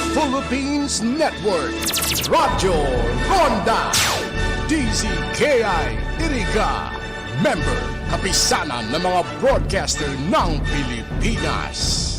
Philippines Network, Radyo Ronda, DZKI Iriga, member kapisanan ng mga broadcaster ng Pilipinas.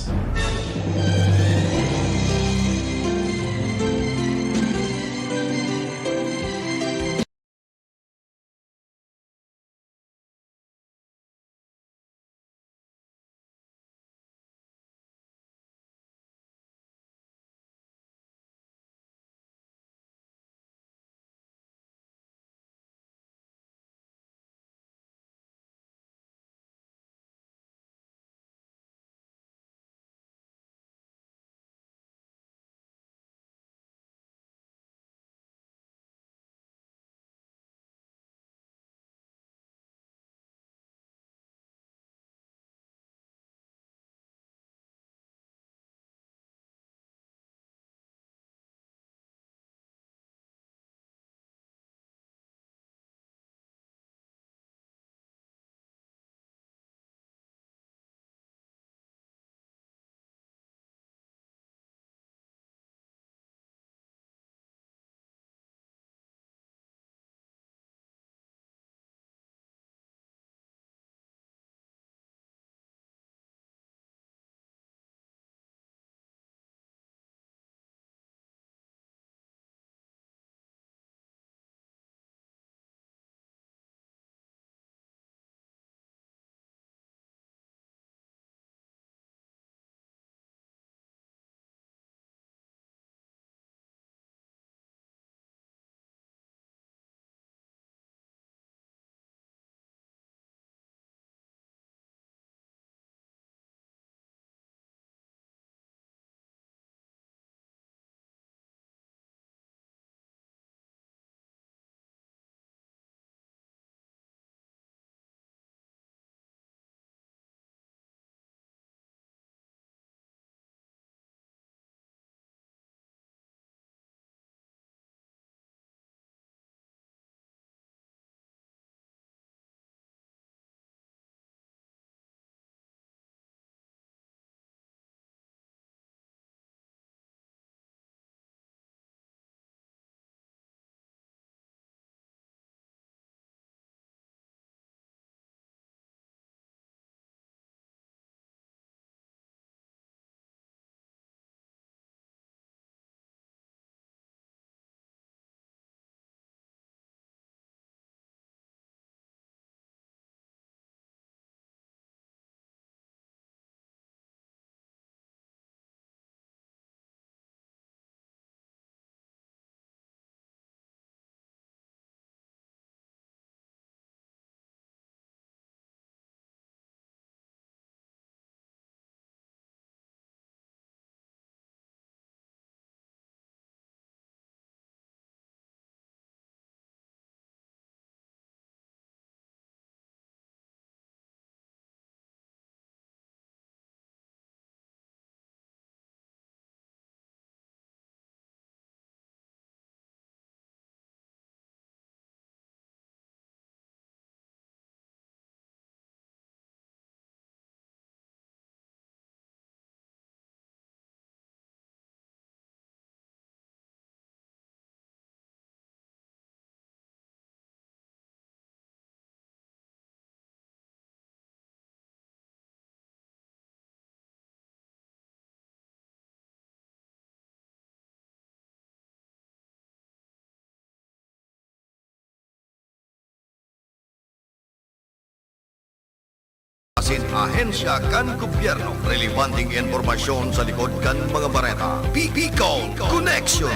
Ahensya kan gobyerno, relevanting informasyon sa likod kan mga bareta. Bicol Connection.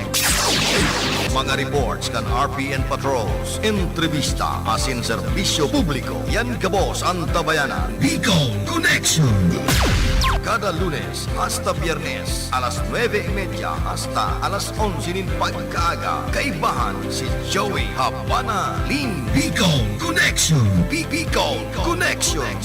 Mga reports kan RPN patrols, entrevista asin serbisyo publiko. Yan kabos ang tabayanan. Bicol Connection. Kada Lunes hasta Biyernes, alas 9:30 hasta alas 11 pagkaaga. Kaibahan si Joey Habana Lin. Bicol Connection. Bicol Connection.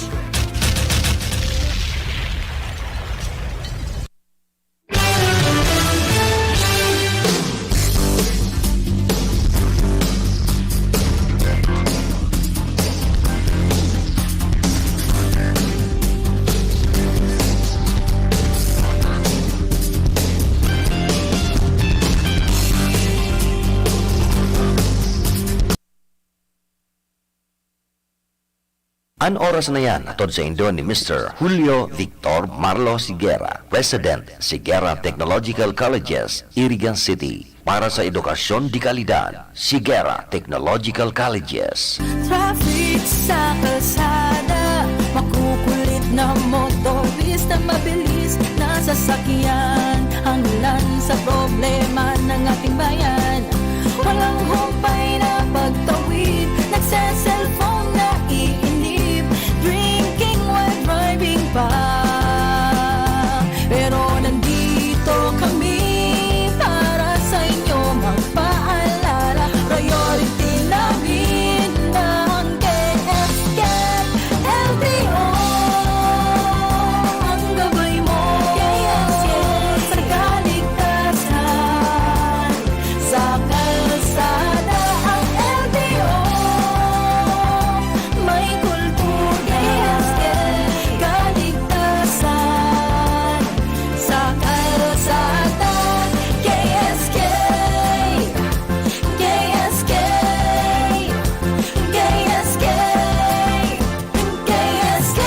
An oras na yan, atod sa indo ni Mr. Julio Victor Marlo Sigera, President, Sigera Technological Colleges, Irigan City. Para sa edukasyon di kalidad, Sigera Technological Colleges. Traffic sa kalsada, makukulit na motorista, mabilis na sasakyan, hanglan sa problema ng ating bayan. Walang humpay na pagtawid, nagsa-cellphone na iinip, drinking while driving pa. Pero nandito kami para sa inyo magpaalala. Priority namin ng KSK LTO. Ang gabay mo KSK sa kaligtasan. Sa kalsada ang LTO. May kultura KSK kaligtasan. Sa kalsada KSK KSK KSK KSK.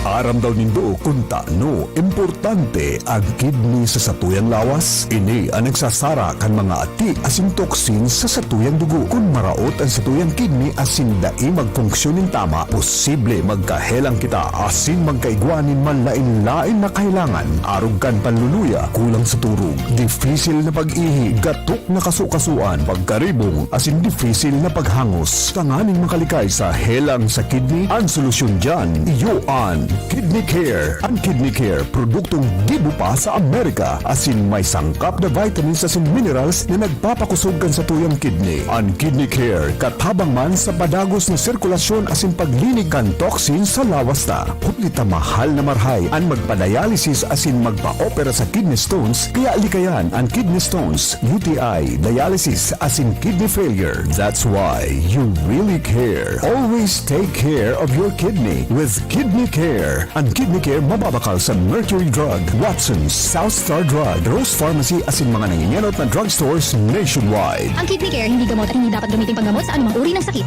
Aram daw nindo kung taano importante ang kidney sa satuyang lawas. Ini ang nagsasara kan mga ati asin toksin sa satuyang dugo. Kung maraot ang satuyang kidney asin dai magfunksyonin tama, posible magkahelang kita asin magkaigwanin man lain-lain na kailangan. Arog kan panluluya, kulang sa turog, difisil na pag-ihi, gatok na kasukasuan, pagkaribong asin difisil na paghangos. Tanganing makalikay sa helang sa kidney, ang solusyon dyan, iyoan Kidney Care. Ang Kidney Care, produktong gibo pa sa Amerika, asin may sangkap na vitamins asin minerals na nagpapakusog kan sa tuyang kidney. Ang Kidney Care, katabang man sa padagos na sirkulasyon asin paglinig kan toxin sa lawas na. Kutlita mahal na marhay ang magpa-dialysis asin magpa-opera sa kidney stones, kaya likayan ang kidney stones, UTI, dialysis asin kidney failure. That's why you really care. Always take care of your kidney with Kidney Care. Ang Kidney Care mababakal sa Mercury Drug, Watson's, South Star Drug, Rose Pharmacy asin mga nangingenot na drugstores nationwide. Ang Kidney Care hindi gamot at hindi dapat gamitin panggamot sa anumang uri ng sakit.